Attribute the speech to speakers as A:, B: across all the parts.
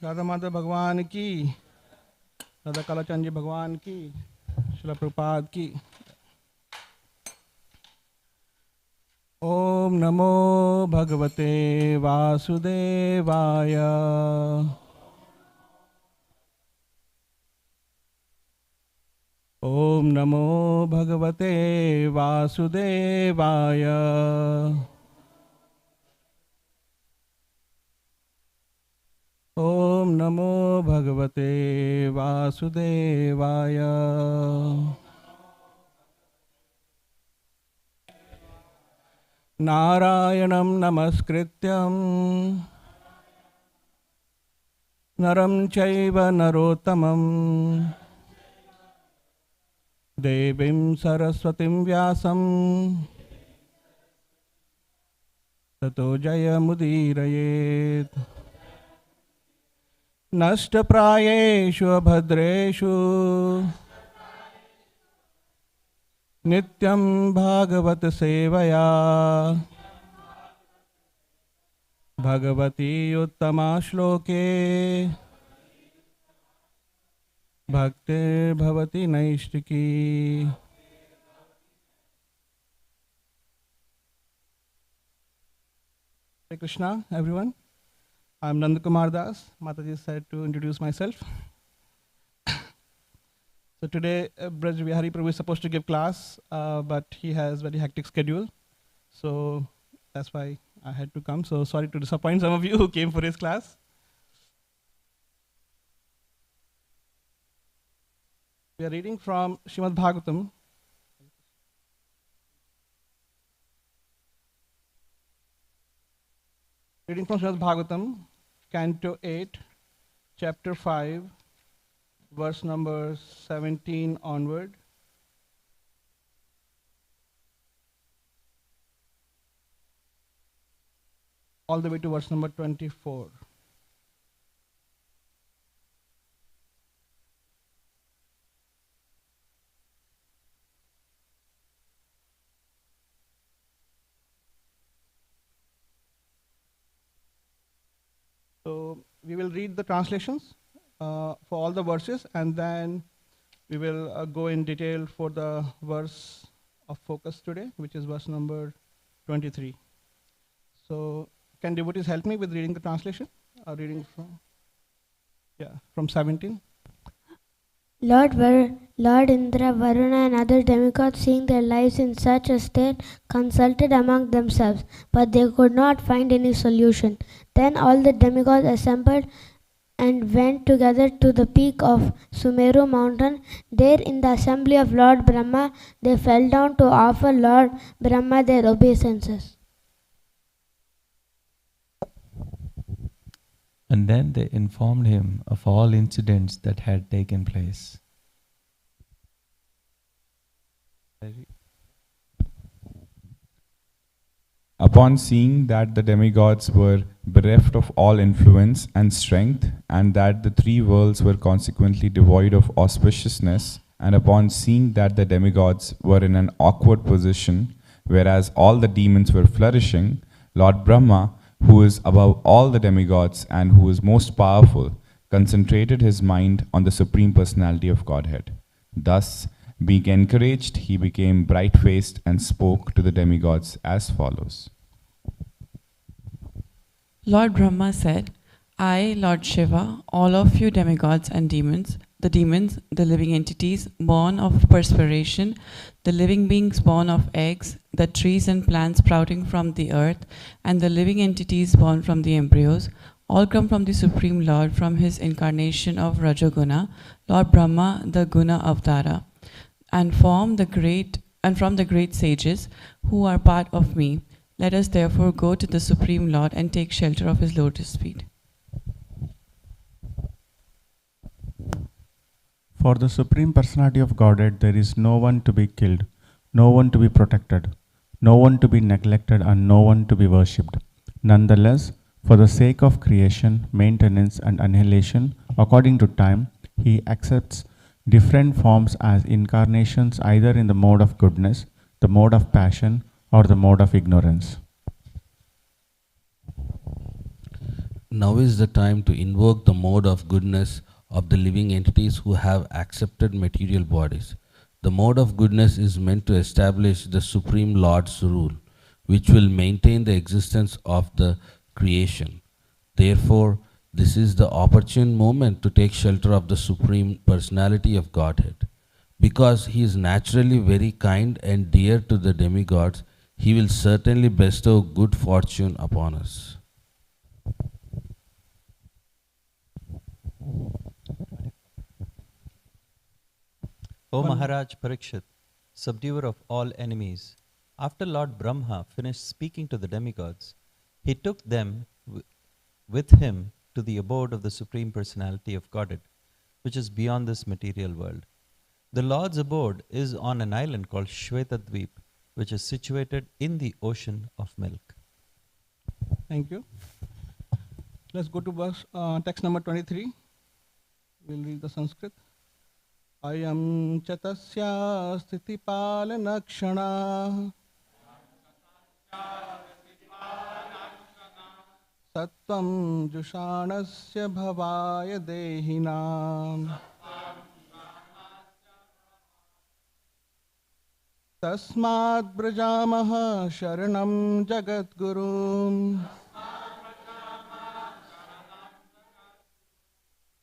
A: राधा माधव भगवान की, राधा कालाचंद जी भगवान की, श्रील प्रभुपाद की। ओम नमो भगवते वासुदेवाय। ओम नमो भगवते वासुदेवाय। ओम नमो भगवते वासुदेवाय। नारायणं नमस्कृत्यं नरं चैव नरोत्तमं देवीं सरस्वतीं व्यासं ततो जयमुदीरयेत्। नष्टप्रायेषु अभद्रेषु नित्यं भागवत सेवया भगवती उत्तमा श्लोके भक्तिर्भवति नैष्टिकी। Hare Krishna, everyone. I'm Nanda Kumar Das. Mataji said to introduce myself. So today, Braj Vihari Prabhu is supposed to give class, but he has very hectic schedule. So that's why I had to come. So sorry to disappoint some of you who came for his class. We are reading from Srimad Bhagavatam. Reading from Srimad Bhagavatam, Canto 8, Chapter 5, verse number 17 onward. All the way to verse number 24. So we will read the translations for all the verses, and then we will go in detail for the verse of focus today, which is verse number 23. So can devotees help me with reading the translation? Reading from 17.
B: Lord Indra, Varuna and other demigods, seeing their lives in such a state, consulted among themselves, but they could not find any solution. Then all the demigods assembled and went together to the peak of Sumeru mountain. There in the assembly of Lord Brahma, they fell down to offer Lord Brahma their obeisances.
C: And then they informed him of all incidents that had taken place.
D: Upon seeing that the demigods were bereft of all influence and strength, and that the three worlds were consequently devoid of auspiciousness, and upon seeing that the demigods were in an awkward position, whereas all the demons were flourishing, Lord Brahma, who is above all the demigods and who is most powerful, concentrated his mind on the Supreme Personality of Godhead. Thus, being encouraged, he became bright-faced and spoke to the demigods as follows.
E: Lord Brahma said, I, Lord Shiva, all of you demigods and demons, the living entities born of perspiration, the living beings born of eggs, the trees and plants sprouting from the earth, and the living entities born from the embryos, all come from the Supreme Lord from his incarnation of Rajaguna, Lord Brahma, the Guna Avtara, and from the great sages who are part of me. Let us therefore go to the Supreme Lord and take shelter of his lotus feet.
F: For the Supreme Personality of Godhead, there is no one to be killed, no one to be protected, no one to be neglected, and no one to be worshipped. Nonetheless, for the sake of creation, maintenance, and annihilation, according to time, he accepts different forms as incarnations either in the mode of goodness, the mode of passion, or the mode of ignorance.
G: Now is the time to invoke the mode of goodness of the living entities who have accepted material bodies. The mode of goodness is meant to establish the Supreme Lord's rule, which will maintain the existence of the creation. Therefore, this is the opportune moment to take shelter of the Supreme Personality of Godhead. Because he is naturally very kind and dear to the demigods, he will certainly bestow good fortune upon us.
H: O
A: One-
H: Maharaj Parikshit, subduer of all enemies, after Lord Brahma finished speaking to the demigods, he took them with him to the abode of the Supreme Personality of Godhead, which is beyond this material world. The Lord's abode is on an island called Shvetadvip, which is situated in the ocean of milk.
A: Thank you. Let's go to verse, text number 23. We'll read the Sanskrit. Ayam chatasya sthitipalanakshanah Sattvam jushanasya bhavaya dehinam Tasmad brajamaha sharanam jagadgurum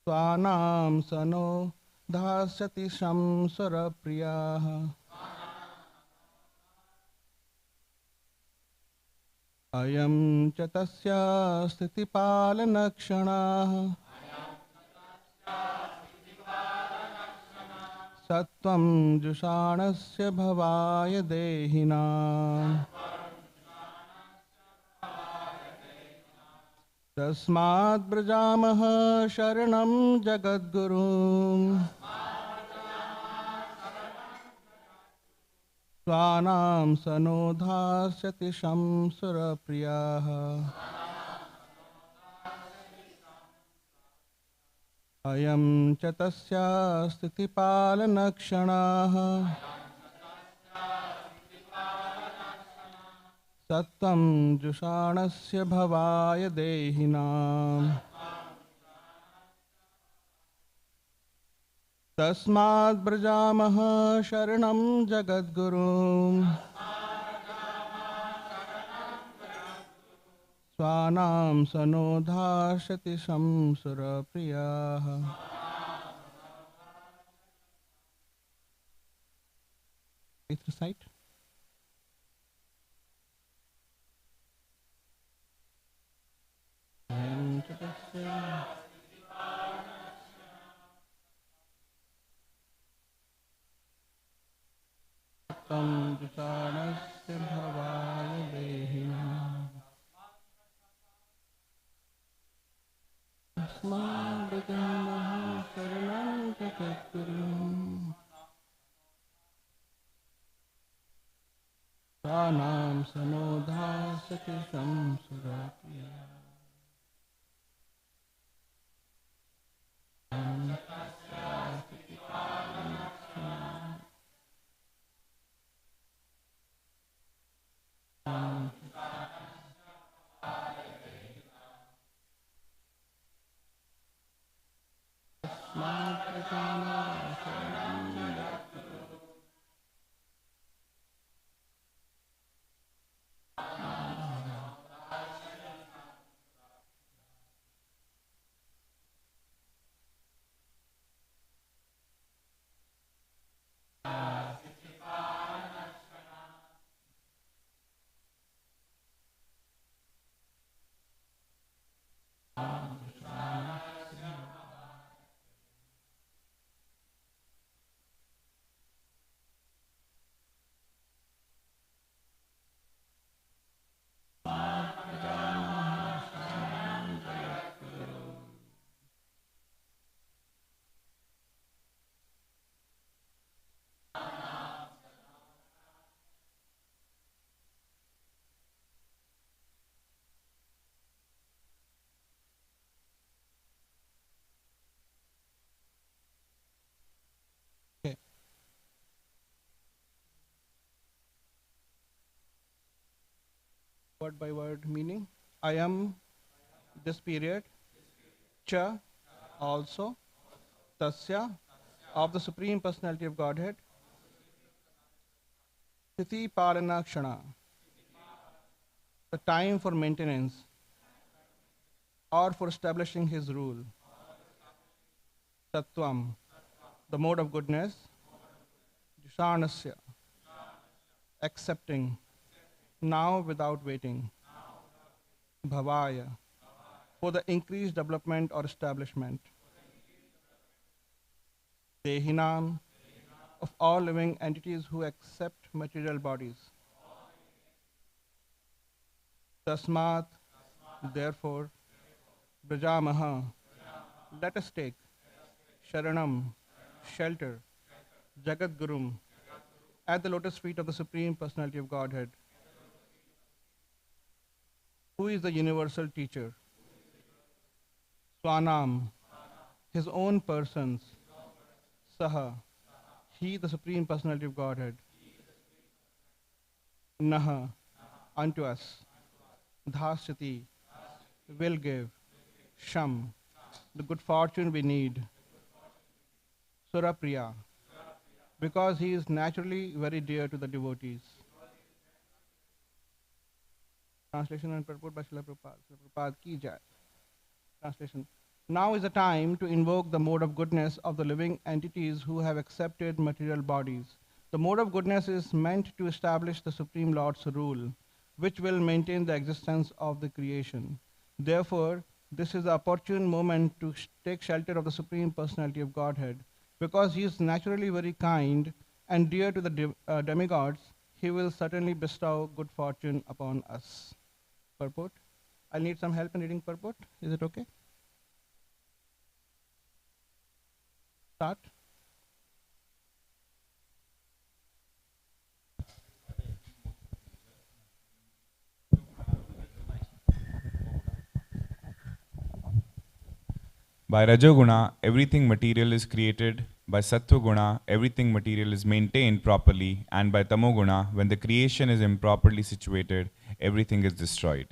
A: Swanam sano dhasyati shamsara priyaha Ayam chatasya sthitipalanakshanah Sattvam jushanasya bhavaya dehinam Tasmad brajamaha sharanam jagadgurum Swanam sanodhasyati shamsura priyaha Ayam chatasya sthitipalanakshanah Sattvam jushanasya bhavaya dehinam Tasmad brajamaha sharanam jagadgurum Swanam sanodhashati shamsura priyaha Please recite. Ayam chatasya Sattvam jushanasya bhavaya dehinam Tasmad brajamaha sharanam jagadgurum Swanam sanodhasati shamsura priyaha Okay. Word by word meaning. I am this period, cha, also, tasya, of the Supreme Personality of Godhead, Sthiti Palana Kshana, the time for maintenance or for establishing his rule, Tattvam, the mode of goodness, Jishanasya, accepting, now without waiting, Bhavaya, for the increased development or establishment, Dehinam, of all living entities who accept material bodies. Tasmat, therefore, Brajamaha, let us take, Sharanam, shelter, Jagat Gurum, at the lotus feet of the Supreme Personality of Godhead, who is the universal teacher. Swanam, his own persons, Saha, he the Supreme Personality of Godhead, Naha, unto us, Dhasati, will give, Sham, the good fortune we need, Surapriya, because he is naturally very dear to the devotees. Translation and purport by Srila Prabhupada. Srila Prabhupada ki jai. Translation. Now is the time to invoke the mode of goodness of the living entities who have accepted material bodies. The mode of goodness is meant to establish the Supreme Lord's rule, which will maintain the existence of the creation. Therefore, this is the opportune moment to take shelter of the Supreme Personality of Godhead. Because he is naturally very kind and dear to the demigods, he will certainly bestow good fortune upon us. Purport. I'll need some help in reading purport. Is it okay? Start.
D: By Rajoguna, everything material is created. By Sattvaguna, everything material is maintained properly. And by Tamoguna, when the creation is improperly situated, everything is destroyed.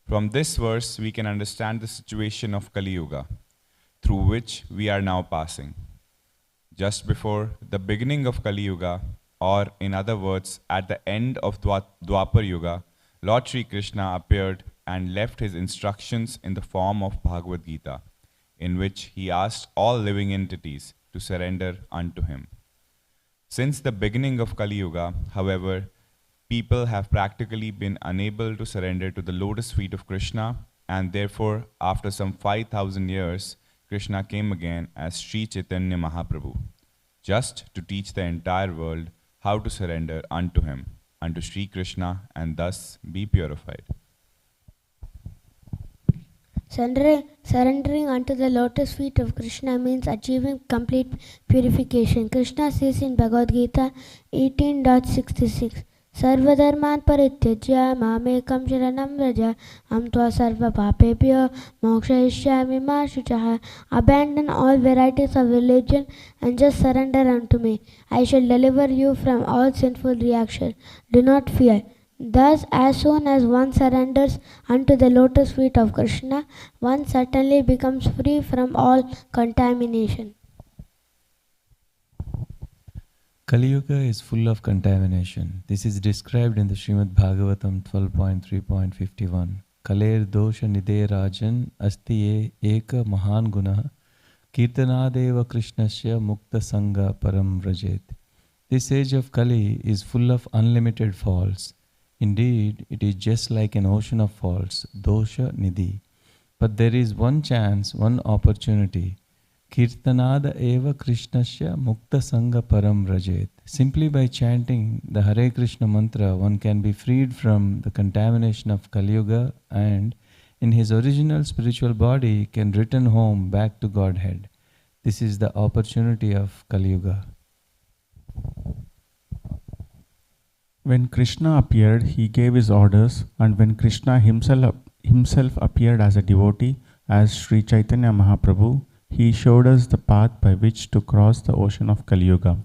D: From this verse, we can understand the situation of Kali Yuga, through which we are now passing. Just before the beginning of Kali Yuga, or in other words, at the end of Dwapar Yuga, Lord Sri Krishna appeared and left his instructions in the form of Bhagavad Gita, in which he asked all living entities to surrender unto him. Since the beginning of Kali Yuga, however, people have practically been unable to surrender to the lotus feet of Krishna, and therefore, after some 5,000 years, Krishna came again as Sri Chaitanya Mahaprabhu, just to teach the entire world how to surrender unto him, unto Sri Krishna, and thus be purified.
B: Surrendering unto the lotus feet of Krishna means achieving complete purification. Krishna says in Bhagavad Gita 18.66, Sarvadharman parityajya mamekam sharanam vraja am tva sarva papebhyo mokshayishyami ma shuchah. Abandon all varieties of religion and just surrender unto me. I shall deliver you from all sinful reaction. Do not fear. Thus, as soon as one surrenders unto the lotus feet of Krishna, one certainly becomes free from all contamination.
C: Kali Yuga is full of contamination. This is described in the Srimad Bhagavatam 12.3.51. Kaler dosha nide rajan asti eka mahan guna kirtanadeva krishnasya mukta sangha param vrajet. This age of Kali is full of unlimited faults. Indeed, it is just like an ocean of faults, dosha nidhi. But there is one chance, one opportunity. Kirtanada eva krishnasya mukta sangha param vrajet. Simply by chanting the Hare Krishna mantra, one can be freed from the contamination of Kali Yuga and in his original spiritual body can return home back to Godhead. This is the opportunity of Kali Yuga.
F: When Krishna appeared, he gave his orders, and when Krishna himself appeared as a devotee, as Sri Chaitanya Mahaprabhu, he showed us the path by which to cross the ocean of Kali Yuga.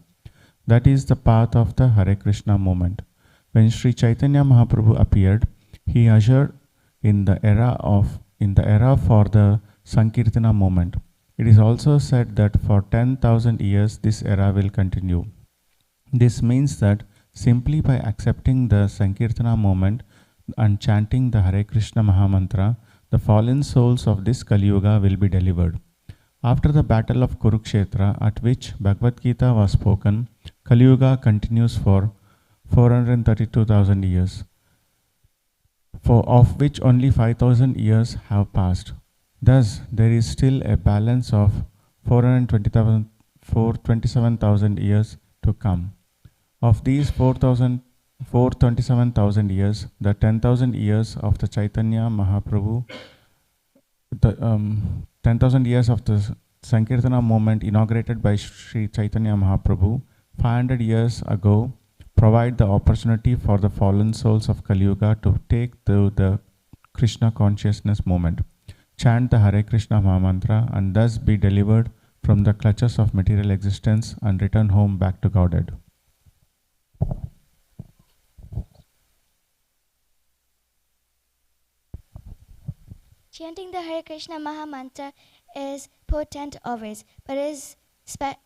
F: That is the path of the Hare Krishna movement. When Sri Chaitanya Mahaprabhu appeared, he ushered in the era of in the era for the Sankirtana movement. It is also said that for 10,000 years this era will continue. This means that simply by accepting the Sankirtana movement and chanting the Hare Krishna Mahamantra, the fallen souls of this Kali Yuga will be delivered. After the battle of Kurukshetra, at which Bhagavad Gita was spoken, Kali Yuga continues for 432,000 years, of which only 5,000 years have passed. Thus, there is still a balance of 427,000 years to come. Of these 427,000 years, the 10,000 years of the Chaitanya Mahaprabhu, the 10,000 years of the Sankirtana movement inaugurated by Sri Chaitanya Mahaprabhu 500 years ago provide the opportunity for the fallen souls of Kali Yuga to take the Krishna consciousness movement, chant the Hare Krishna Mahamantra, and thus be delivered from the clutches of material existence and return home back to Godhead.
I: Chanting the Hare Krishna Mahamantra is potent always, but is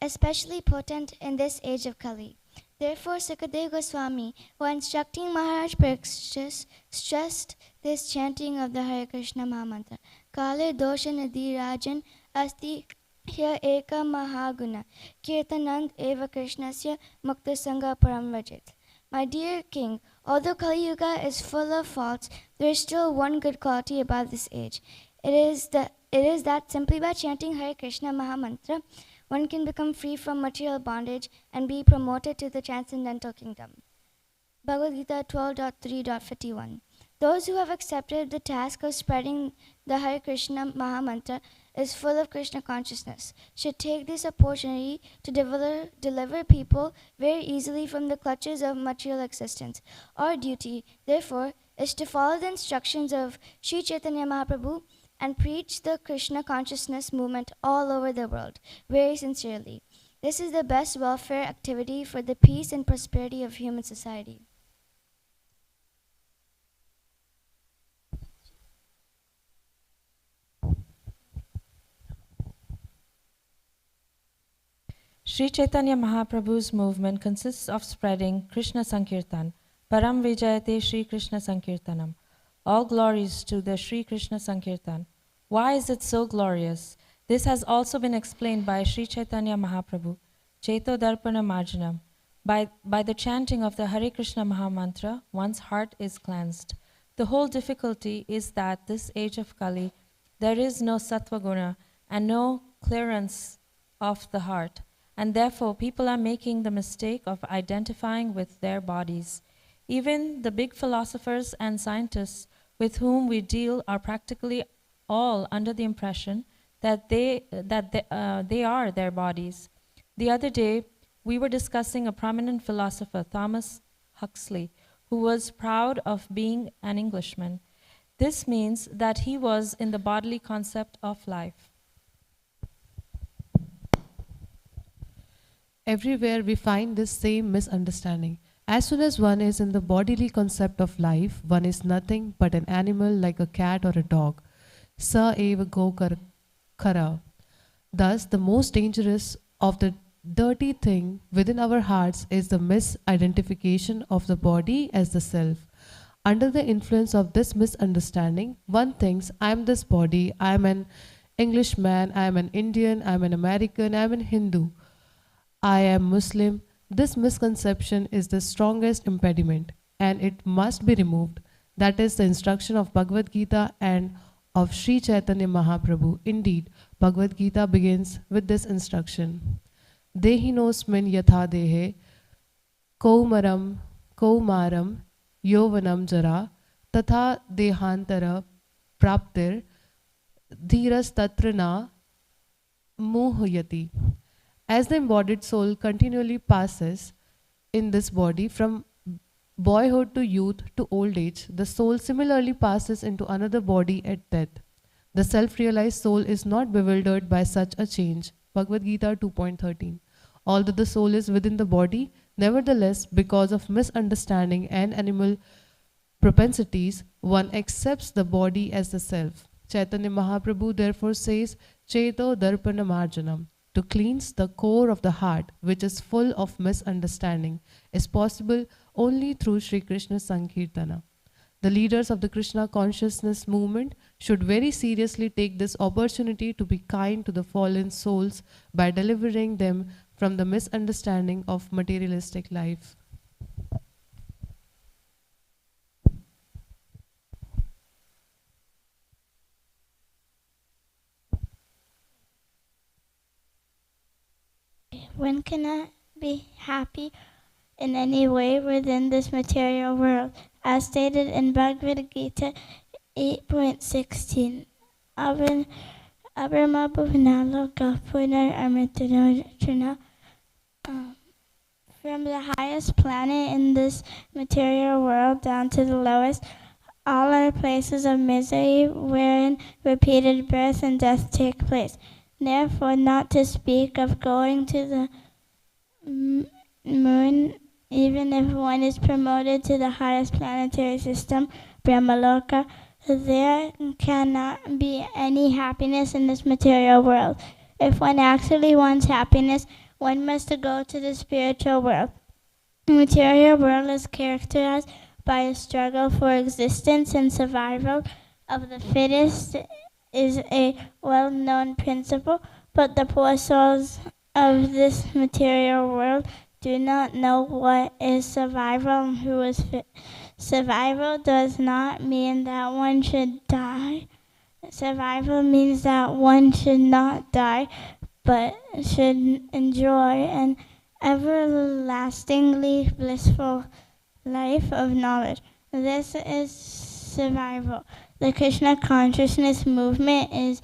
I: especially potent in this age of Kali. Therefore, Sukadeva Goswami, while instructing Maharaj Parikshit, stressed this chanting of the Hare Krishna Mahamantra. Kale dosha nidhi rajan asti hya eka mahaguna kirtanand eva krishnasya mukta sangha param vajit. My dear king, although Kali Yuga is full of faults, there is still one good quality about this age. It is that simply by chanting Hare Krishna Mahamantra, one can become free from material bondage and be promoted to the transcendental kingdom. Bhagavad Gita 12.3.51. Those who have accepted the task of spreading the Hare Krishna Mahamantra is full of Krishna consciousness, should take this opportunity to deliver people very easily from the clutches of material existence. Our duty, therefore, is to follow the instructions of Sri Chaitanya Mahaprabhu and preach the Krishna consciousness movement all over the world, very sincerely. This is the best welfare activity for the peace and prosperity of human society.
J: Sri Chaitanya Mahaprabhu's movement consists of spreading Krishna Sankirtan, Param Vijayate Sri Krishna Sankirtanam. All glories to the Sri Krishna Sankirtan. Why is it so glorious? This has also been explained by Sri Chaitanya Mahaprabhu, Chaito Darpana Marjanam. By the chanting of the Hare Krishna Mahamantra, one's heart is cleansed. The whole difficulty is that this age of Kali, there is no Sattva Guna and no clearance of the heart. And therefore, people are making the mistake of identifying with their bodies. Even the big philosophers and scientists with whom we deal are practically all under the impression that they are their bodies. The other day, we were discussing a prominent philosopher, Thomas Huxley, who was proud of being an Englishman. This means that he was in the bodily concept of life.
K: Everywhere we find this same misunderstanding. As soon as one is in the bodily concept of life, one is nothing but an animal like a cat or a dog. Sa eva go kara. Thus, the most dangerous of the dirty thing within our hearts is the misidentification of the body as the self. Under the influence of this misunderstanding, one thinks, I am this body, I am an Englishman, I am an Indian, I am an American, I am an Hindu, I am Muslim. This misconception is the strongest impediment and it must be removed. That is the instruction of Bhagavad Gita and of Sri Chaitanya Mahaprabhu. Indeed, Bhagavad Gita begins with this instruction. Dehinosmin yatha dehe kaumaram yovanam jara tatha dehantara praptir dhiras tatra na muhyati. As the embodied soul continually passes in this body from boyhood to youth to old age, the soul similarly passes into another body at death. The self-realized soul is not bewildered by such a change. Bhagavad Gita 2.13. Although the soul is within the body, nevertheless, because of misunderstanding and animal propensities, one accepts the body as the self. Chaitanya Mahaprabhu therefore says, Cheto Darpana Marjanam. To cleanse the core of the heart, which is full of misunderstanding, is possible only through Sri Krishna Sankirtana. The leaders of the Krishna consciousness movement should very seriously take this opportunity to be kind to the fallen souls by delivering them from the misunderstanding of materialistic life.
I: One cannot be happy in any way within this material world, as stated in Bhagavad Gita 8.16. Abrahma Bhuvanalo Gapunar Amritanojana. From the highest planet in this material world down to the lowest, all are places of misery wherein repeated birth and death take place. Therefore, not to speak of going to the moon, even if one is promoted to the highest planetary system, Brahmaloka, there cannot be any happiness in this material world. If one actually wants happiness, one must go to the spiritual world. The material world is characterized by a struggle for existence, and survival of the fittest is a well-known principle, but the poor souls of this material world do not know what is survival and who is fit. Survival does not mean that one should die. Survival means that one should not die, but should enjoy an everlastingly blissful life of knowledge. This is survival. The Krishna consciousness movement is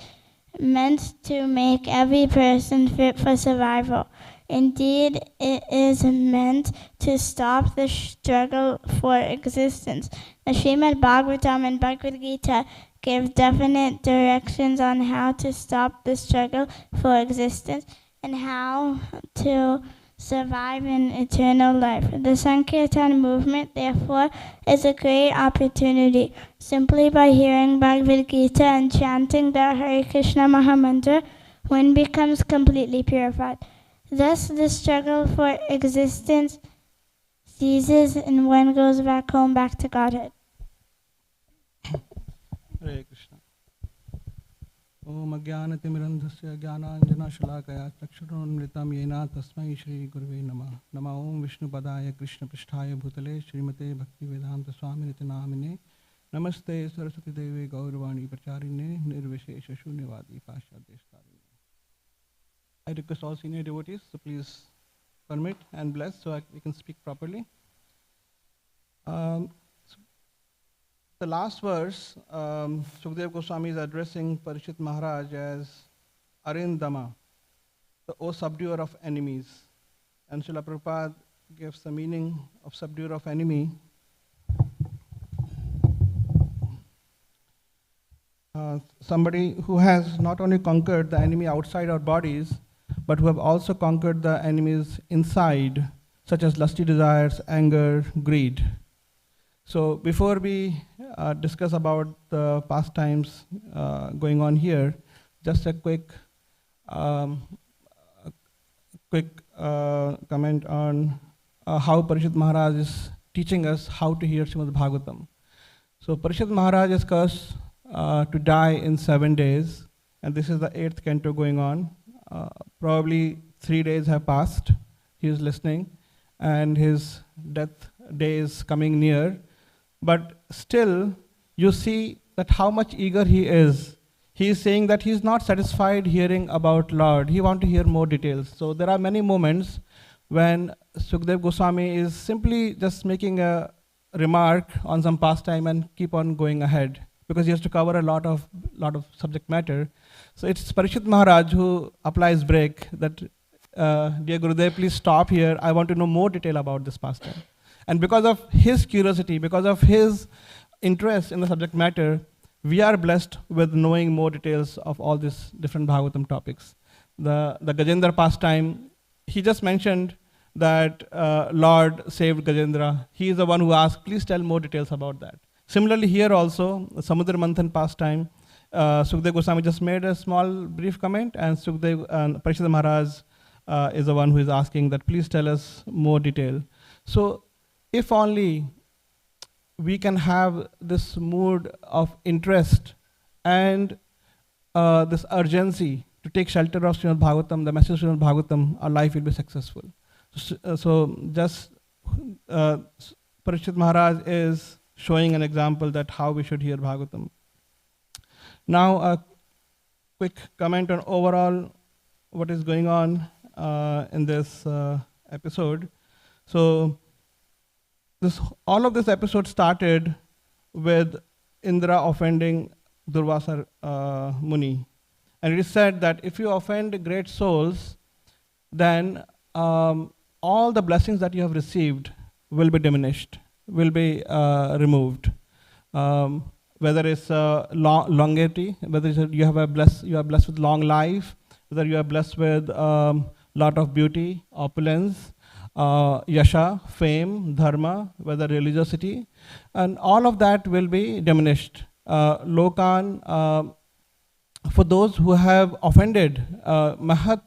I: meant to make every person fit for survival. Indeed, it is meant to stop the struggle for existence. The Srimad Bhagavatam and Bhagavad Gita give definite directions on how to stop the struggle for existence and how to survive in eternal life. The Sankirtan movement, therefore, is a great opportunity. Simply by hearing Bhagavad Gita and chanting the Hare Krishna Mahamantra, one becomes completely purified. Thus, the struggle for existence ceases and one goes back home, back to Godhead.
A: Hare Krishna. Om Ajnanatimirandhasya Jnananjanashalakaya Chakshurunmritam Yena Tasmai Shri Gurave Namah. Nama Om Vishnu Padaya Krishna Pristhaya Bhutale Srimate Bhakti Vedanta Swamini Namine. Namaste Saraswati Devi Gauravani Pracharine Nirvishesha Shunyavadi Pashadesh. I request all senior devotees to please permit and bless so we can speak properly. The last verse, Sukadeva Goswami is addressing Parishit Maharaj as Arindama, the O subduer of enemies. And Srila Prabhupada gives the meaning of subduer of enemy. Somebody who has not only conquered the enemy outside our bodies, but who have also conquered the enemies inside, such as lusty desires, anger, greed. So before we discuss about the pastimes going on here, just a quick comment on how Parishit Maharaj is teaching us how to hear Srimad Bhagavatam. So Parishit Maharaj is cursed to die in 7 days, and this is the 8th canto going on. Probably 3 days have passed. He is listening, and his death day is coming near. But still, you see that how much eager he is. He is saying that he is not satisfied hearing about Lord. He wants to hear more details. So there are many moments when Sukadeva Goswami is simply just making a remark on some pastime and keep on going ahead, because he has to cover a lot of subject matter. So it's Parishit Maharaj who applies brake that, dear Gurudev, please stop here. I want to know more detail about this pastime. And because of his curiosity, because of his interest in the subject matter, we are blessed with knowing more details of all these different Bhagavatam topics. The Gajendra pastime, he just mentioned that Lord saved Gajendra. He is the one who asked, please tell more details about that. Similarly here also, the Samudra Manthan pastime, Sukdev Goswami just made a small brief comment, and Parishad Maharaj is the one who is asking that please tell us more detail. So if only we can have this mood of interest and this urgency to take shelter of Srimad Bhagavatam, the message of Srimad Bhagavatam, our life will be successful. So just Parishad Maharaj is showing an example that how we should hear Bhagavatam. Now a quick comment on overall what is going on in this episode. So all of this episode started with Indra offending Durvasa Muni. And it is said that if you offend great souls, then all the blessings that you have received will be diminished, will be removed. Whether it's longevity, whether it's you are blessed with long life, whether you are blessed with lot of beauty, opulence, yasha, fame, dharma, whether religiosity, and all of that will be diminished. Lokan, for those who have offended mahat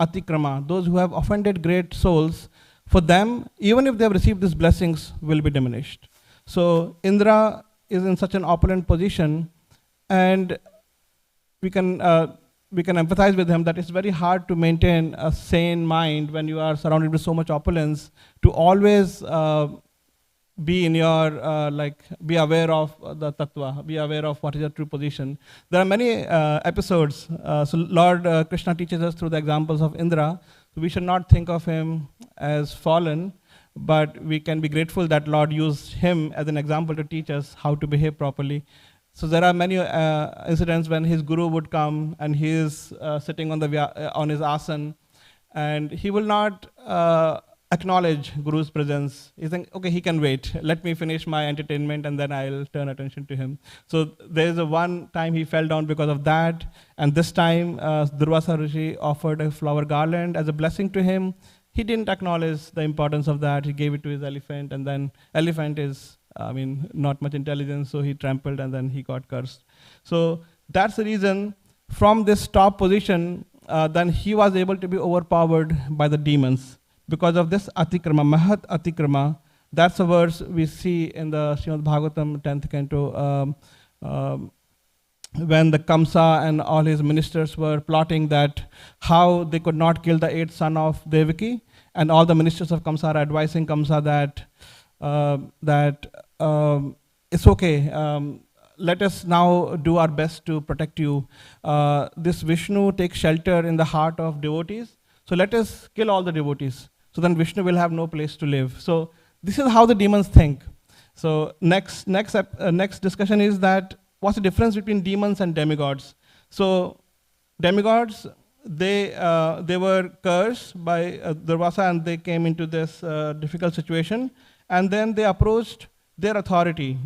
A: atikrama, those who have offended great souls, for them, even if they have received these blessings, will be diminished. So Indra is in such an opulent position, and we can empathize with him that it's very hard to maintain a sane mind when you are surrounded with so much opulence, to always be in your, be aware of the tattva, be aware of what is your true position. There are many episodes. So Lord Krishna teaches us through the examples of Indra. So we should not think of him as fallen, but we can be grateful that Lord used him as an example to teach us how to behave properly. So there are many incidents when his guru would come and he is sitting on his asan, and he will not acknowledge Guru's presence. He's saying, okay, he can wait. Let me finish my entertainment and then I'll turn attention to him. So there's one time he fell down because of that. And this time Durvasa Rishi offered a flower garland as a blessing to him. He didn't acknowledge the importance of that. He gave it to his elephant, and then elephant is, not much intelligence, so he trampled and then he got cursed. So that's the reason from this top position, then he was able to be overpowered by the demons. Because of this atikrama, mahat atikrama, that's a verse we see in the Srimad Bhagavatam 10th canto, when the Kamsa and all his ministers were plotting that how they could not kill the 8th son of Devaki, and all the ministers of Kamsa are advising Kamsa that it's okay, let us now do our best to protect you. This Vishnu takes shelter in the heart of devotees, so let us kill all the devotees. So then Vishnu will have no place to live. So this is how the demons think. So next discussion is that what's the difference between demons and demigods? So demigods, they were cursed by Durvasa, and they came into this difficult situation, and then they approached their authority.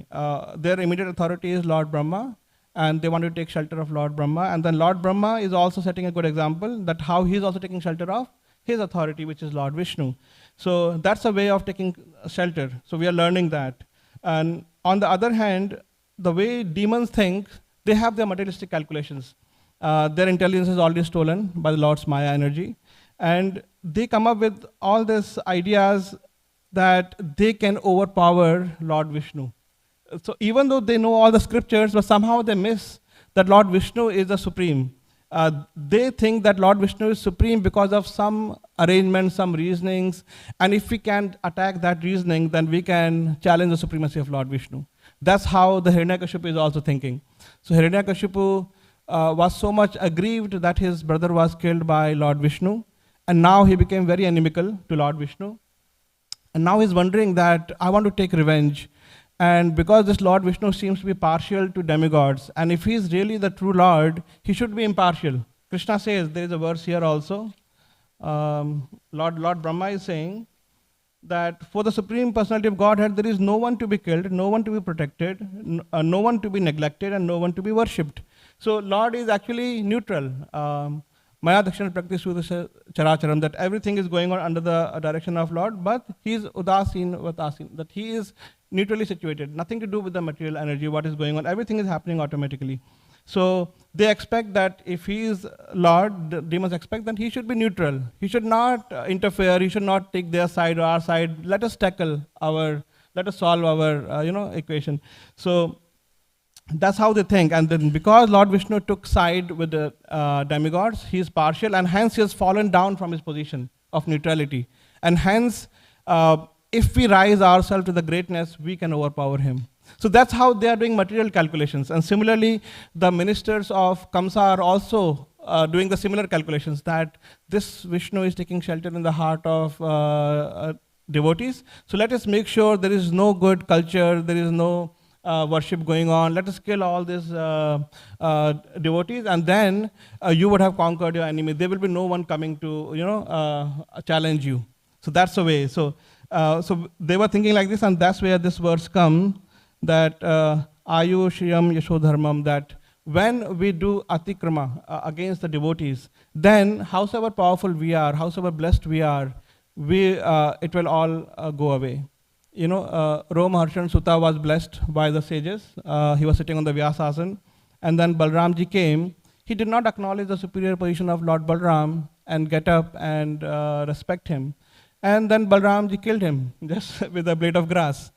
A: Their immediate authority is Lord Brahma, and they want to take shelter of Lord Brahma. And then Lord Brahma is also setting a good example that how he is also taking shelter of his authority, which is Lord Vishnu. So that's a way of taking shelter. So we are learning that. And on the other hand, the way demons think, they have their materialistic calculations. Their intelligence is already stolen by the Lord's Maya energy. And they come up with all these ideas that they can overpower Lord Vishnu. So even though they know all the scriptures, but somehow they miss that Lord Vishnu is the supreme. They think that Lord Vishnu is supreme because of some arrangement, some reasonings, and if we can attack that reasoning, then we can challenge the supremacy of Lord Vishnu. That's how the Hiranyakashipu is also thinking. So Hiranyakashipu was so much aggrieved that his brother was killed by Lord Vishnu, and now he became very inimical to Lord Vishnu. And now he's wondering that I want to take revenge. And because this Lord Vishnu seems to be partial to demigods, and if he's really the true Lord, he should be impartial. Krishna says, there is a verse here also, Lord Brahma is saying that for the Supreme Personality of Godhead, there is no one to be killed, no one to be protected, no one to be neglected, and no one to be worshipped. So Lord is actually neutral. Maya Dakshina Prakriti Sudha Characharam, that everything is going on under the direction of Lord, but he is Udasin Vatasin, that he is neutrally situated, nothing to do with the material energy, what is going on, everything is happening automatically. So they expect that if he is Lord, the demons expect that he should be neutral. He should not interfere. He should not take their side or our side. Let us solve our equation. So that's how they think. And then because Lord Vishnu took side with the demigods, he is partial, and hence he has fallen down from his position of neutrality. And hence, if we rise ourselves to the greatness, we can overpower him. So that's how they are doing material calculations. And similarly, the ministers of Kamsa are also doing the similar calculations, that this Vishnu is taking shelter in the heart of devotees. So let us make sure there is no good culture, there is no worship going on. Let us kill all these devotees, and then you would have conquered your enemy. There will be no one coming to challenge you. So that's the way. So they were thinking like this, and that's where this verse comes, that Ayu Shriyam Yashodharmam, that when we do atikrama against the devotees, then howsoever powerful we are, howsoever blessed we are, it will all go away. Romaharshan Sutta was blessed by the sages. He was sitting on the Vyasasana, and then Balramji came. He did not acknowledge the superior position of Lord Balram and get up and respect him. And then Balramji killed him just with a blade of grass.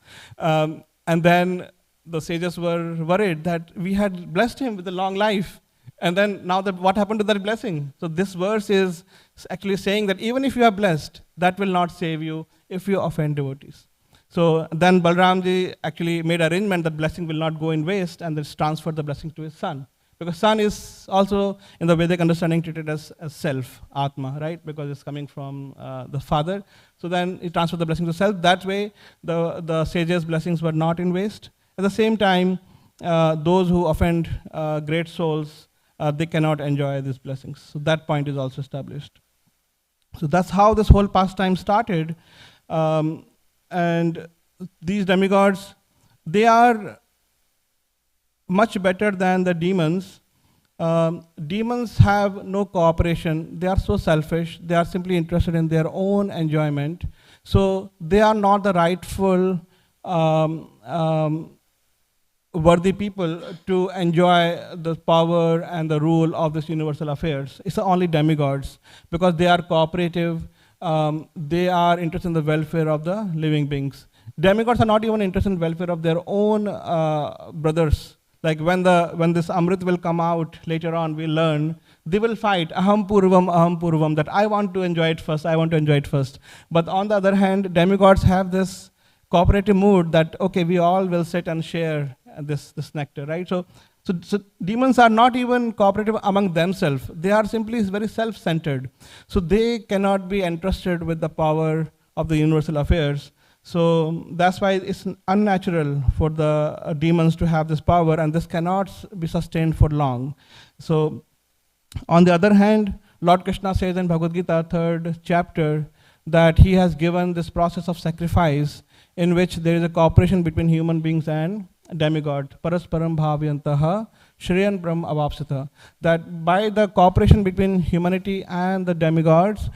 A: And then the sages were worried that we had blessed him with a long life. And then now what happened to that blessing? So this verse is actually saying that even if you are blessed, that will not save you if you offend devotees. So then Balramji actually made arrangement that blessing will not go in waste, and then transferred the blessing to his son. Because son is also, in the Vedic understanding, treated as self, Atma, right? Because it's coming from the father. So then he transferred the blessing to self. That way, the sages' blessings were not in waste. At the same time, those who offend great souls, they cannot enjoy these blessings. So that point is also established. So that's how this whole pastime started. And these demigods, they are much better than the demons. Demons have no cooperation. They are so selfish. They are simply interested in their own enjoyment. So they are not the rightful worthy people to enjoy the power and the rule of this universal affairs. It's only demigods, because they are cooperative. They are interested in the welfare of the living beings. Demigods are not even interested in the welfare of their own brothers. Like when this Amrit will come out later on, we learn, they will fight, aham purvam, that I want to enjoy it first. But on the other hand, demigods have this cooperative mood that, okay, we all will sit and share this nectar, right? So demons are not even cooperative among themselves. They are simply very self-centered. So they cannot be entrusted with the power of the universal affairs. So that's why it's unnatural for the demons to have this power, and this cannot be sustained for long. So on the other hand, Lord Krishna says in Bhagavad Gita, 3rd chapter, that he has given this process of sacrifice in which there is a cooperation between human beings and demigod, parasparam bhavyantaha shriyan brahm avapsita, that by the cooperation between humanity and the demigods,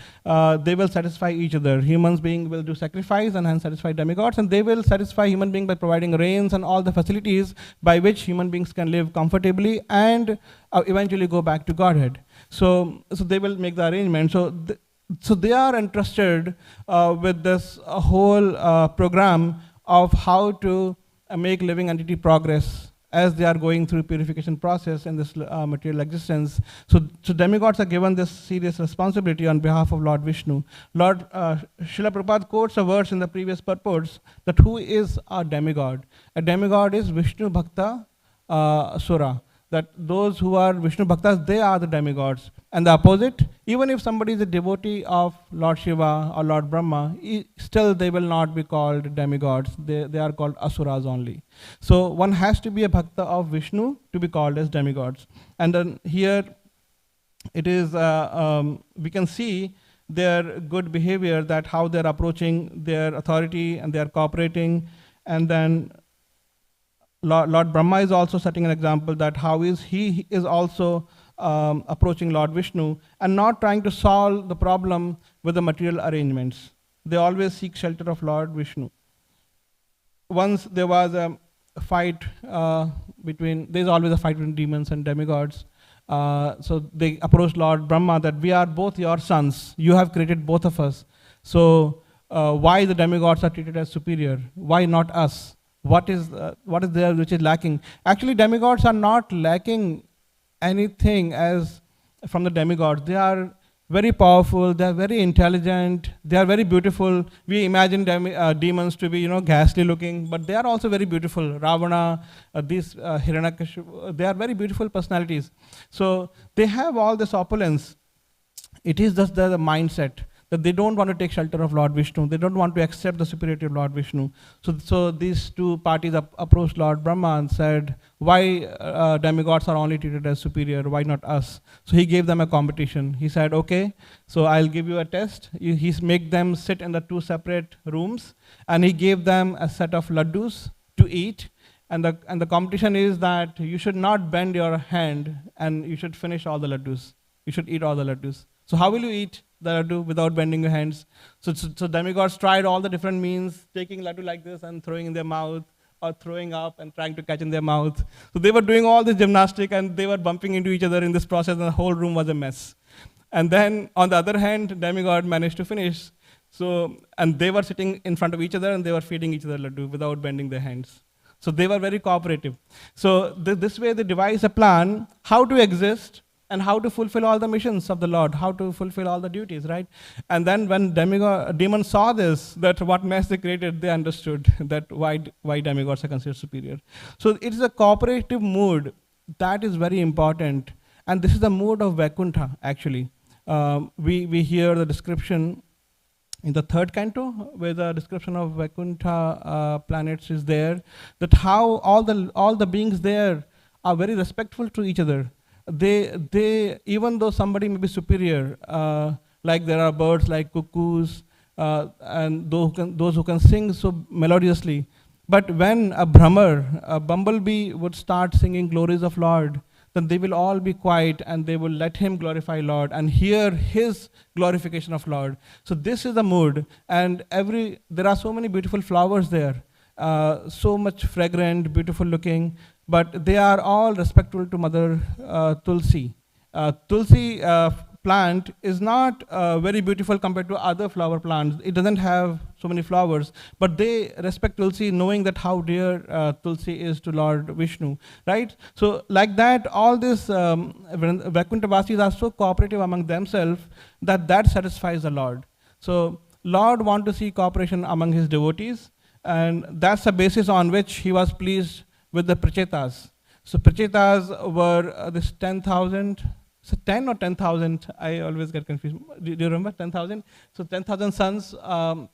A: they will satisfy each other. Humans being will do sacrifice and hence satisfy demigods, and they will satisfy human being by providing rains and all the facilities by which human beings can live comfortably and eventually go back to Godhead. So they will make the arrangement. So they are entrusted with this whole program of how to make living entity progress as they are going through purification process in this material existence. So demigods are given this serious responsibility on behalf of Lord Vishnu. Srila Prabhupada quotes a verse in the previous purports that who is a demigod? A demigod is Vishnu Bhakta Sura. That those who are Vishnu Bhaktas, they are the demigods. And the opposite, even if somebody is a devotee of Lord Shiva or Lord Brahma, still they will not be called demigods. They are called asuras only. So one has to be a Bhakta of Vishnu to be called as demigods. And then here it is, we can see their good behavior, that how they're approaching their authority and they're cooperating. And then Lord Brahma is also setting an example that how he is also approaching Lord Vishnu and not trying to solve the problem with the material arrangements. They always seek shelter of Lord Vishnu. Once there was fight between, there's always a fight between demons and demigods. So they approached Lord Brahma that we are both your sons. You have created both of us. So why the demigods are treated as superior? Why not us? What is there which is lacking? Actually, demigods are not lacking anything as from the demigods. They are very powerful, they are very intelligent, they are very beautiful. We imagine demons to be, ghastly looking, but they are also very beautiful. Ravana, these Hiranyakashipu, they are very beautiful personalities. So they have all this opulence. It is just the mindset that they don't want to take shelter of Lord Vishnu. They don't want to accept the superiority of Lord Vishnu. So these two parties approached Lord Brahma and said, why demigods are only treated as superior? Why not us? So he gave them a competition. He said, okay, so I'll give you a test. He make them sit in the two separate rooms, and he gave them a set of laddus to eat. And the competition is that you should not bend your hand, and you should finish all the laddus. You should eat all the laddus. So how will you eat the laddu without bending your hands? So demigods tried all the different means, taking laddu like this and throwing in their mouth, or throwing up and trying to catch in their mouth. So they were doing all this gymnastic, and they were bumping into each other in this process, and the whole room was a mess. And then on the other hand, demigod managed to finish. So, and they were sitting in front of each other, and they were feeding each other laddu without bending their hands. So they were very cooperative. So this way they devised a plan how to exist and how to fulfill all the missions of the Lord, how to fulfill all the duties, right? And then when demons saw this, that what mess they created, they understood that why demigods are considered superior. So it is a cooperative mood that is very important. And this is the mood of Vaikuntha, actually. We hear the description in the third canto, where the description of Vaikuntha planets is there, that how all the beings there are very respectful to each other. They even though somebody may be superior, like there are birds like cuckoos, and those who can sing so melodiously, but when a Brahmar, a bumblebee, would start singing glories of Lord, then they will all be quiet and they will let him glorify Lord and hear his glorification of Lord. So this is the mood, and there are so many beautiful flowers there, so much fragrant, beautiful looking, but they are all respectful to Mother Tulsi. Tulsi plant is not very beautiful compared to other flower plants. It doesn't have so many flowers, but they respect Tulsi, knowing that how dear Tulsi is to Lord Vishnu, right? So like that, all these Vaikuntha-vasis are so cooperative among themselves that satisfies the Lord. So Lord wants to see cooperation among his devotees, and that's the basis on which he was pleased with the Prachetas. So Prachetas were this 10,000, so 10 or 10,000, I always get confused. Do you remember 10,000? So 10,000 sons of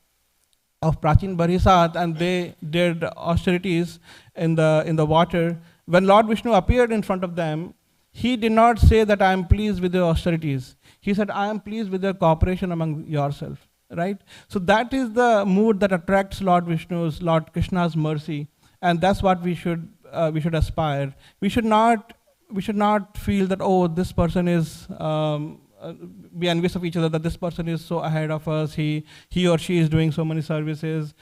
A: Prachin Barisat, and they did austerities in the water. When Lord Vishnu appeared in front of them, he did not say that I am pleased with your austerities. He said, I am pleased with your cooperation among yourself, right? So that is the mood that attracts Lord Krishna's mercy. And that's what we should aspire. We should not feel that, oh, this person is be envious of each other, that this person is so ahead of us, he or she is doing so many services,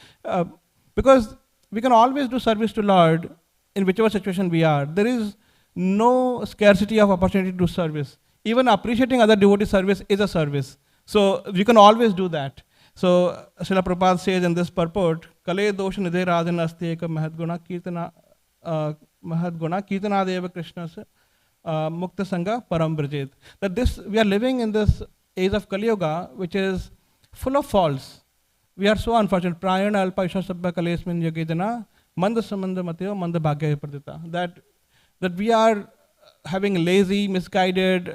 A: because we can always do service to Lord in whichever situation we are. There is no scarcity of opportunity to do service. Even appreciating other devotee service is a service. So we can always do that. So Srila Prabhupada says in this purport, Kale dosha nidhe rajan asti eka mahadguna kirtana deva krishna se mukta sangha param brajet. That we are living in this age of Kali Yuga, which is full of faults. We are so unfortunate. Prayana alpa isha sabba kalesmin yagedana manda samanda mateo manda bhagya pradita. That we are having lazy, misguided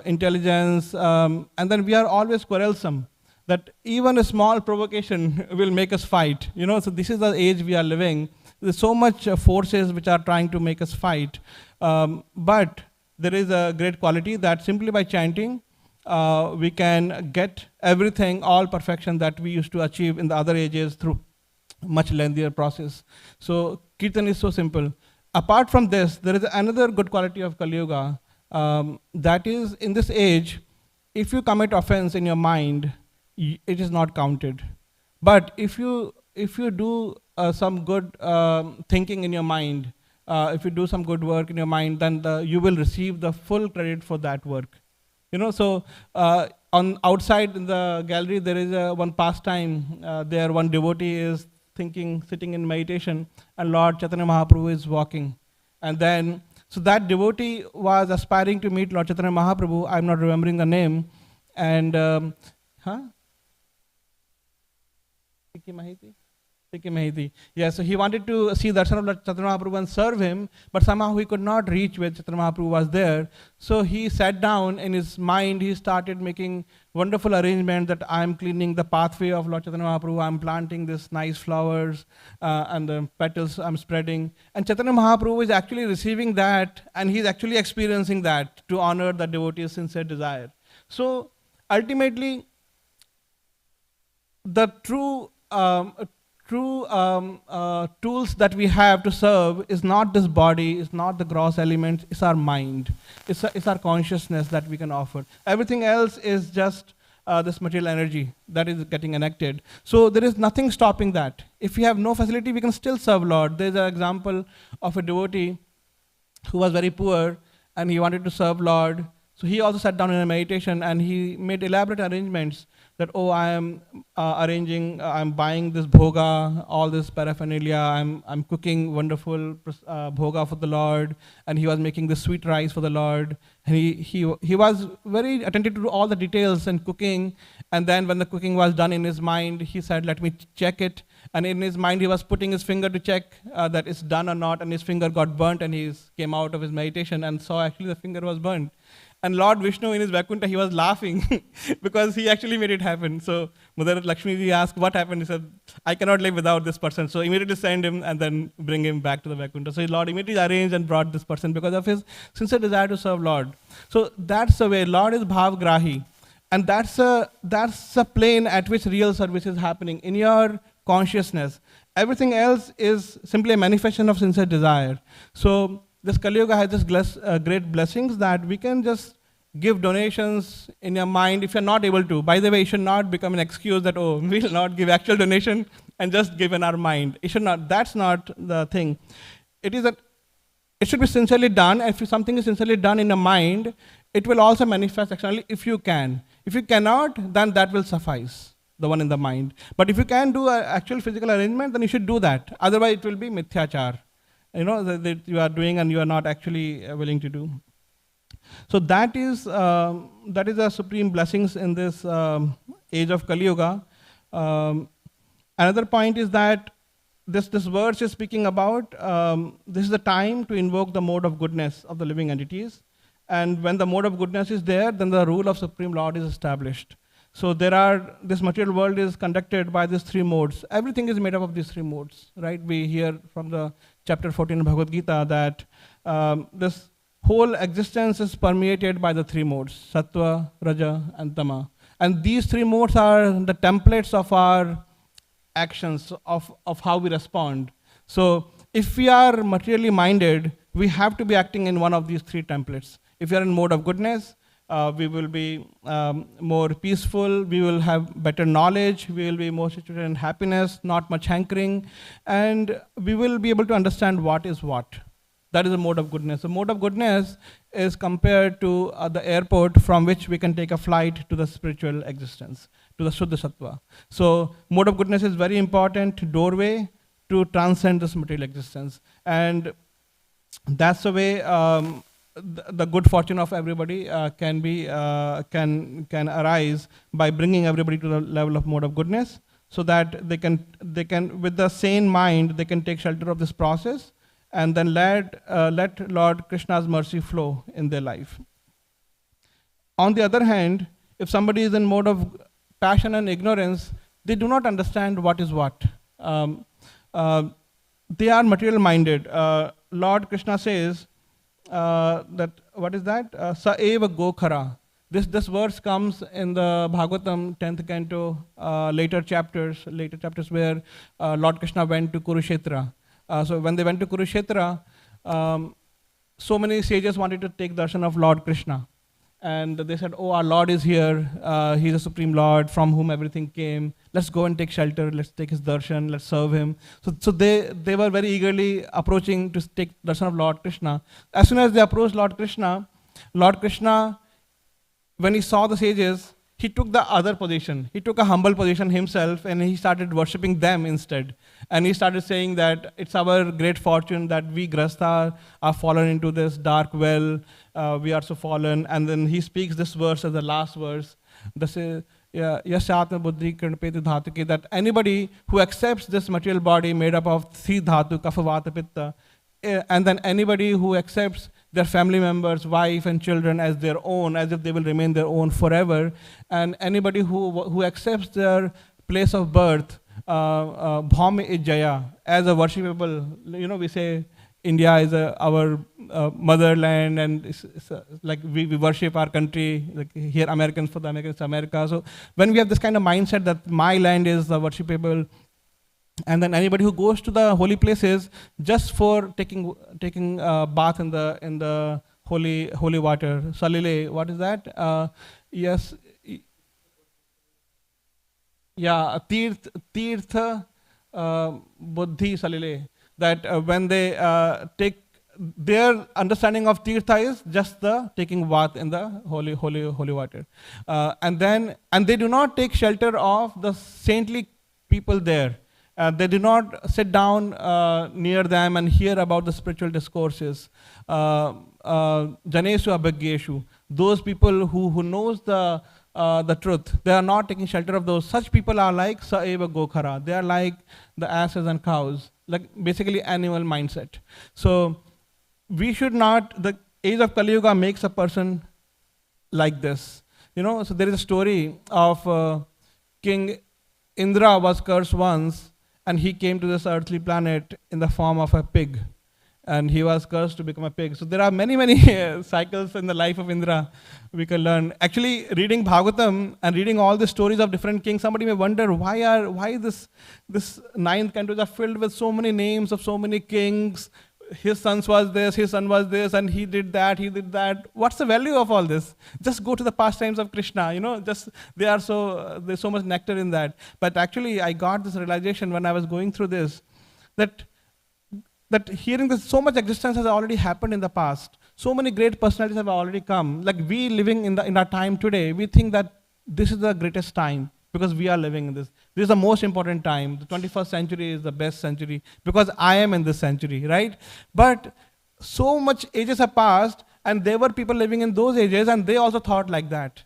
A: intelligence, and then we are always quarrelsome. That even a small provocation will make us fight. So this is the age we are living. There's so much forces which are trying to make us fight. But there is a great quality that simply by chanting, we can get everything, all perfection that we used to achieve in the other ages through much lengthier process. So Kirtan is so simple. Apart from this, there is another good quality of Kali Yuga. That is, in this age, if you commit offense in your mind, it is not counted. But if you if you do some good thinking in your mind, if you do some good work in your mind, then you will receive the full credit for that work. So on outside in the gallery there is one pastime. There one devotee is sitting in meditation, and Lord Chaitanya Mahaprabhu is walking, and then so that devotee was aspiring to meet Lord Chaitanya Mahaprabhu. I'm not remembering the name, and Tiki Mahiti. Yeah, so he wanted to see darshan of Lord Chaitanya Mahaprabhu and serve him, but somehow he could not reach where Chaitanya Mahaprabhu was there. So he sat down in his mind, he started making wonderful arrangements that I'm cleaning the pathway of Lord Chaitanya Mahaprabhu, I'm planting these nice flowers and the petals I'm spreading. And Chaitanya Mahaprabhu is actually receiving that, and he's actually experiencing that to honor the devotee's sincere desire. So ultimately, the true tools that we have to serve is not this body, it's not the gross elements, it's our mind, it's our consciousness that we can offer. Everything else is just this material energy that is getting connected. So there is nothing stopping that. If we have no facility, we can still serve Lord. There's an example of a devotee who was very poor and he wanted to serve Lord. So he also sat down in a meditation and he made elaborate arrangements that, I am I'm buying this bhoga, all this paraphernalia, I'm cooking wonderful bhoga for the Lord, and he was making the sweet rice for the Lord. And he was very attentive to all the details and cooking, and then when the cooking was done in his mind, he said, let me check it. And in his mind, he was putting his finger to check that it's done or not, and his finger got burnt, and he came out of his meditation and saw actually the finger was burnt. And Lord Vishnu in his Vaikuntha, he was laughing because he actually made it happen. So Mother Lakshmi ji asked, what happened? He said, I cannot live without this person. So immediately send him and then bring him back to the Vaikuntha. So Lord immediately arranged and brought this person because of his sincere desire to serve Lord. So that's the way. Lord is bhavgrahi. And that's a plane at which real service is happening in your consciousness. Everything else is simply a manifestation of sincere desire. So this Kali Yuga has this great blessings that we can just give donations in your mind if you're not able to. By the way, it should not become an excuse that, we will not give actual donation and just give in our mind. It should not. That's not the thing. It is that it should be sincerely done. If something is sincerely done in a mind, it will also manifest externally if you can. If you cannot, then that will suffice, the one in the mind. But if you can do an actual physical arrangement, then you should do that. Otherwise, it will be mithyachar. That you are doing and you are not actually willing to do. So that is the supreme blessings in this age of Kali Yuga. Another point is that this verse is speaking about this is the time to invoke the mode of goodness of the living entities. And when the mode of goodness is there, then the rule of Supreme Lord is established. So this material world is conducted by these three modes. Everything is made up of these three modes, right? We hear from the chapter 14 of Bhagavad Gita that this whole existence is permeated by the three modes, Sattva, Raja, and Tama. And these three modes are the templates of our actions, of how we respond. So if we are materially minded, we have to be acting in one of these three templates. If you are in mode of goodness, we will be more peaceful, we will have better knowledge, we will be more situated in happiness, not much hankering, and we will be able to understand what is what. That is a mode of goodness. The mode of goodness is compared to the airport from which we can take a flight to the spiritual existence, to the Shuddha Sattva. So mode of goodness is very important doorway to transcend this material existence. And that's the way the good fortune of everybody can arise by bringing everybody to the level of mode of goodness, so that they can with the sane mind they can take shelter of this process and then let Lord Krishna's mercy flow in their life. On the other hand, if somebody is in mode of passion and ignorance, they do not understand what is what. They are material minded. Lord Krishna says that, what is that? Sa eva gokhara. This verse comes in the Bhagavatam 10th canto, later chapters where Lord Krishna went to Kurukshetra. So when they went to Kurukshetra, so many sages wanted to take darshan of Lord Krishna. And they said, our Lord is here, he's a supreme Lord from whom everything came. let's go and take shelter, let's take his darshan, let's serve him. So they were very eagerly approaching to take darshan of Lord Krishna. As soon as they approached Lord Krishna, when he saw the sages, he took the other position. He took a humble position himself and he started worshipping them instead. And he started saying that it's our great fortune that we Grasta are fallen into this dark well. We are so fallen. And then he speaks this verse as the last verse. Yashatma buddhi karnapeti dhatuki, that anybody who accepts this material body made up of three dhatu, kapha, vata, pitta, and then anybody who accepts their family members, wife and children as their own, as if they will remain their own forever, and anybody who accepts their place of birth, bhaumi ijaya, as a worshipable, we say India is our motherland, and it's like we worship our country, like here Americans, for the Americans, America. So when we have this kind of mindset that my land is worshipable, and then anybody who goes to the holy places just for taking bath in the holy water, salile, what is that? Yes, yeah, tirtha buddhi salile. That when they take, their understanding of tirtha is just the taking bath in the holy water, and they do not take shelter of the saintly people there. They do not sit down near them and hear about the spiritual discourses. Janesu abhaggeshu, those people who knows the truth, they are not taking shelter of those. Such people are like saeva gokhara. They are like the asses and cows, like basically animal mindset. So we should not, the age of Kali Yuga makes a person like this. So there is a story of King Indra was cursed once, and he came to this earthly planet in the form of a pig. And he was cursed to become a pig. So there are many cycles in the life of Indra we can learn. Actually, reading Bhagavatam and reading all the stories of different kings, somebody may wonder why this 9th cantos are filled with so many names of so many kings. His son was this, and he did that. What's the value of all this? Just go to the pastimes of Krishna, there's so much nectar in that. But actually, I got this realization when I was going through this, that hearing this, so much existence has already happened in the past. So many great personalities have already come. Like we living in our time today, we think that this is the greatest time because we are living in this. This is the most important time. The 21st century is the best century because I am in this century, right? But so much ages have passed, and there were people living in those ages, and they also thought like that.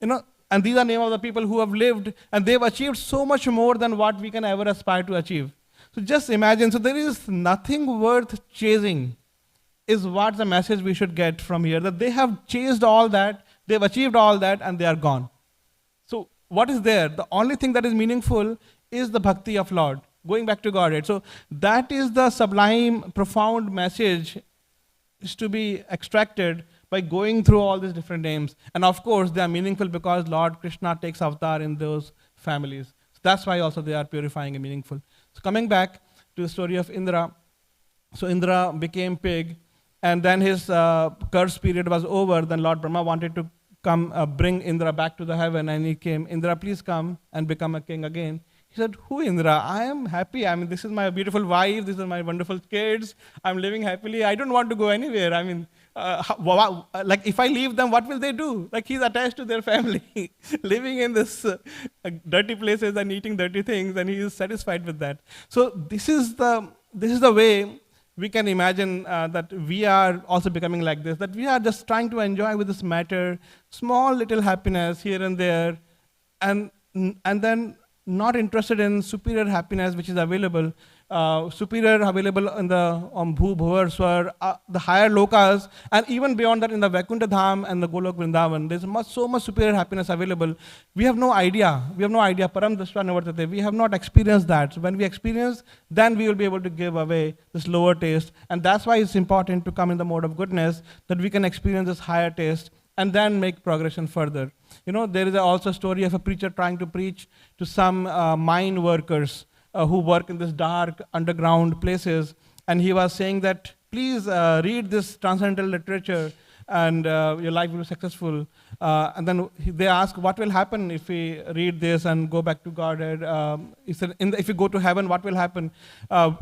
A: And these are names of the people who have lived, and they've achieved so much more than what we can ever aspire to achieve. So just imagine, so there is nothing worth chasing, is what the message we should get from here, that they have chased all that, they've achieved all that, and they are gone. So what is there? The only thing that is meaningful is the bhakti of Lord, going back to Godhead. So that is the sublime, profound message is to be extracted by going through all these different names. And of course, they are meaningful because Lord Krishna takes avatar in those families. So that's why also they are purifying and meaningful. So coming back to the story of Indra, so Indra became pig, and then his curse period was over. Then Lord Brahma wanted to come bring Indra back to the heaven, and he came, Indra, please come and become a king again. He said, who Indra? I am happy. I mean, this is my beautiful wife, these are my wonderful kids, I'm living happily, I don't want to go anywhere. I mean, like if I leave them, what will they do? Like he's attached to their family, living in this dirty places and eating dirty things, and he is satisfied with that. So this is the way we can imagine that we are also becoming like this, that we are just trying to enjoy with this matter, small little happiness here and there, and then not interested in superior happiness which is available, superior available in the Bhu, Bhuvar, Swar, the higher lokas, and even beyond that in the Vaikuntha Dham and the Golok Vrindavan. There's so much superior happiness available. We have no idea. Param Drashta Nivartate. We have not experienced that. So when we experience, then we will be able to give away this lower taste. And that's why it's important to come in the mode of goodness, that we can experience this higher taste and then make progression further. There is also a story of a preacher trying to preach to some mine workers who work in this dark underground places, and he was saying that please read this transcendental literature, and your life will be successful. And then they ask, what will happen if we read this and go back to Godhead? If we go to heaven, what will happen?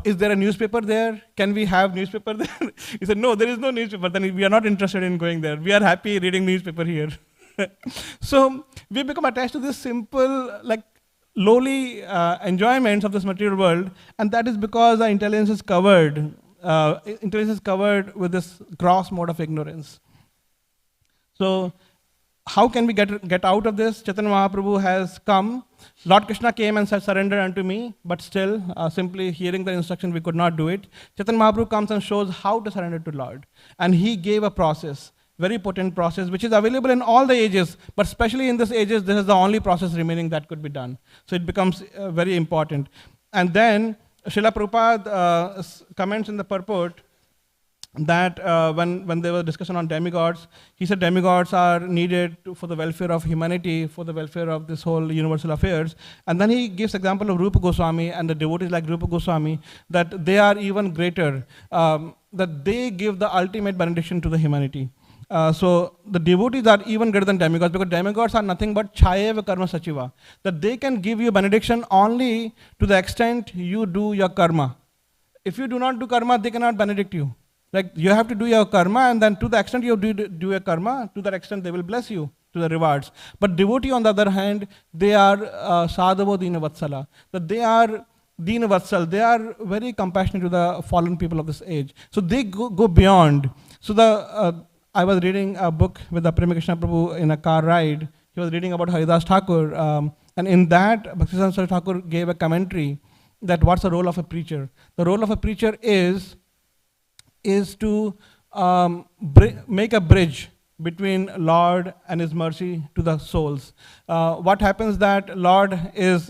A: Is there a newspaper there? Can we have newspaper there? He said, no, there is no newspaper. Then we are not interested in going there. We are happy reading newspaper here. So we become attached to this simple, like, lowly enjoyments of this material world, and that is because our intelligence is covered. Intelligence is covered with this gross mode of ignorance. So how can we get out of this? Chaitanya Mahaprabhu has come. Lord Krishna came and said, surrender unto me, but still, simply hearing the instruction, we could not do it. Chaitanya Mahaprabhu comes and shows how to surrender to Lord. And he gave a process, very potent process, which is available in all the ages, but especially in this ages, this is the only process remaining that could be done. So it becomes very important. And then Srila Prabhupada comments in the purport that when there was discussion on demigods, he said demigods are needed for the welfare of humanity, for the welfare of this whole universal affairs. And then he gives example of Rupa Goswami and the devotees like Rupa Goswami, that they are even greater, that they give the ultimate benediction to the humanity. So the devotees are even greater than demigods, because demigods are nothing but chayeva karma sachiva, that they can give you benediction only to the extent you do your karma. If you do not do karma, they cannot benedict you. Like, you have to do your karma, and then to the extent you do your karma, to that extent they will bless you to the rewards. But devotee, on the other hand, they are sadhavo dina vatsala, that they are dina vatsal, they are very compassionate to the fallen people of this age. So they go beyond. So I was reading a book with the Prema Krishna Prabhu in a car ride. He was reading about Haridas Thakur, and in that, Bhaktisiddhanta Saraswati Thakur gave a commentary that what's the role of a preacher. The role of a preacher is to make a bridge between Lord and His mercy to the souls. What happens that Lord is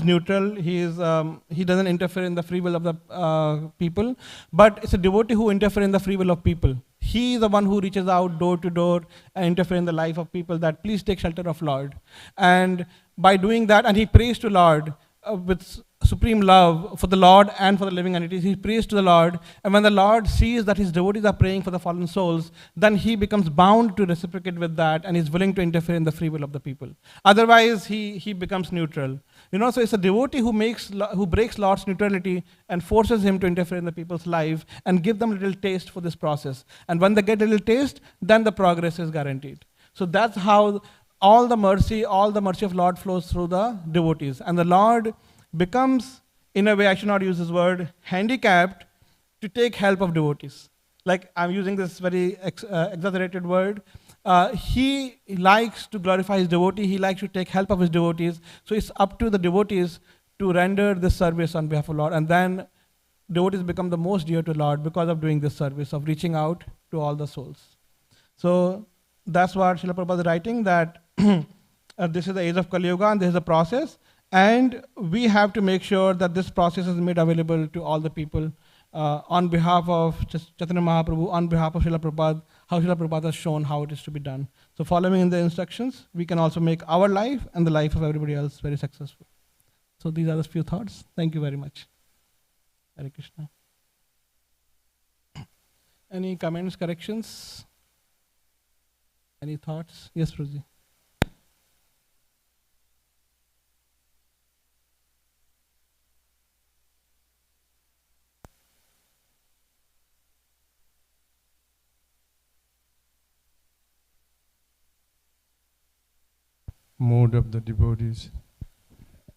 A: neutral. He doesn't interfere in the free will of the people, but it's a devotee who interferes in the free will of people. He is the one who reaches out door to door and interferes in the life of people, that please take shelter of Lord. And by doing that, and he prays to Lord with supreme love for the Lord and for the living entities. He prays to the Lord, and when the Lord sees that his devotees are praying for the fallen souls, then he becomes bound to reciprocate with that, and is willing to interfere in the free will of the people. Otherwise, he becomes neutral. So it's a devotee who breaks Lord's neutrality and forces him to interfere in the people's life and give them a little taste for this process. And when they get a little taste, then the progress is guaranteed. So that's how all the mercy of Lord flows through the devotees. And the Lord becomes, in a way, I should not use this word, handicapped to take help of devotees. Like, I'm using this very exaggerated word. He likes to glorify his devotee. He likes to take help of his devotees. So it's up to the devotees to render this service on behalf of Lord. And then devotees become the most dear to Lord because of doing this service, of reaching out to all the souls. So that's what Srila Prabhupada is writing, that this is the age of Kali Yuga, and this is a process. And we have to make sure that this process is made available to all the people on behalf of Chaitanya Mahaprabhu, on behalf of Srila Prabhupada, how Srila Prabhupada has shown how it is to be done. So following in the instructions, we can also make our life and the life of everybody else very successful. So these are the few thoughts. Thank you very much. Hare Krishna. Any comments, corrections? Any thoughts? Yes, Ruji.
L: Mode of the devotees.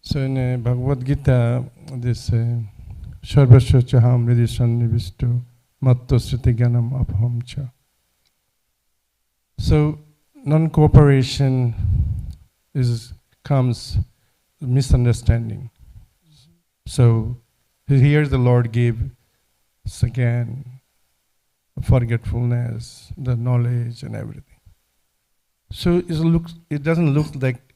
L: So in Bhagavad Gita, this Sarvasya Chaham Ridhi Sannivistu Matto Sriti Gyanam Abhamcha. So non-cooperation comes misunderstanding. So here the Lord gave us again forgetfulness, the knowledge and everything. So it doesn't look like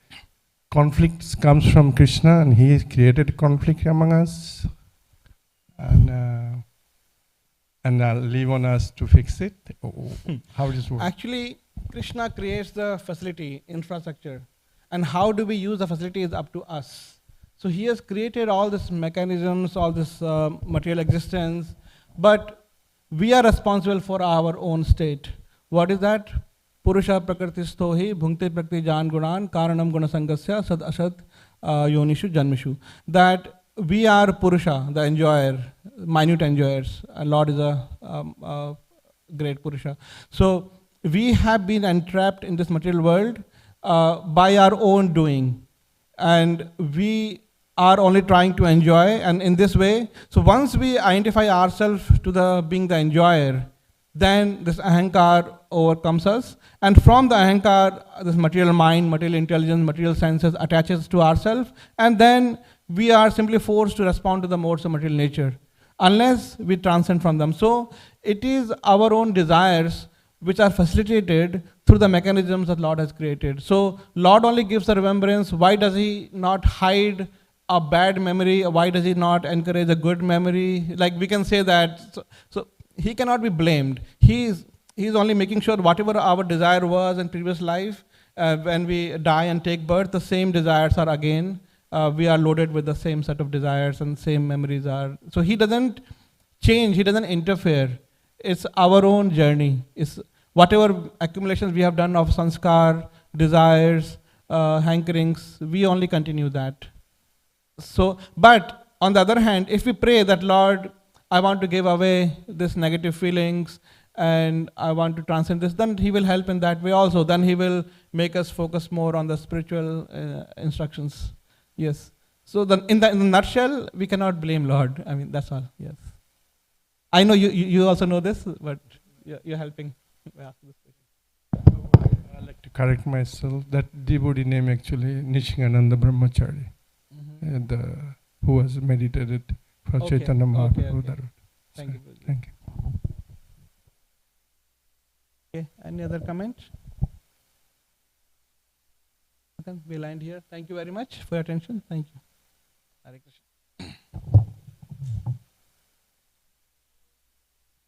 L: conflict comes from Krishna and he created conflict among us, and leave on us to fix it. How does it work?
A: Actually, Krishna creates the facility, infrastructure, and how do we use the facility is up to us. So he has created all these mechanisms, all this material existence, but we are responsible for our own state. What is that? Purusha prakrtistho hi bhunkte prakti jan gunan karanam gunasangasya sad asad yonishu janmishu. That we are Purusha, the enjoyer, minute enjoyers. And Lord is a great Purusha. So we have been entrapped in this material world by our own doing. And we are only trying to enjoy, and in this way, so once we identify ourselves to the being the enjoyer, then this ahankar overcomes us, and from the ahankar, this material mind, material intelligence, material senses attaches to ourselves, and then we are simply forced to respond to the modes of material nature, unless we transcend from them. So it is our own desires which are facilitated through the mechanisms that Lord has created. So Lord only gives the remembrance. Why does he not hide a bad memory? Why does he not encourage a good memory? Like we can say that, so he cannot be blamed. He's only making sure whatever our desire was in previous life, when we die and take birth, the same desires are again, we are loaded with the same set of desires and same memories are. So he doesn't change, he doesn't interfere. It's our own journey. It's whatever accumulations we have done of sanskar, desires, hankerings, we only continue that. So, but on the other hand, if we pray that, Lord, I want to give away this negative feelings and I want to transcend this, then he will help in that way also. Then he will make us focus more on the spiritual instructions. Yes. So in the nutshell, we cannot blame Lord. I mean, that's all. Yes. I know you also know this, but you're helping.
L: I'd like to correct myself. That devotee name actually Nishingananda Brahmachari, who was meditated for Chaitanya Mahaprabhu.
A: Okay. Thank you.
L: Thank you.
A: Okay. Any other comment? We land here. Thank you very much for your attention. Thank you. Hare Krishna.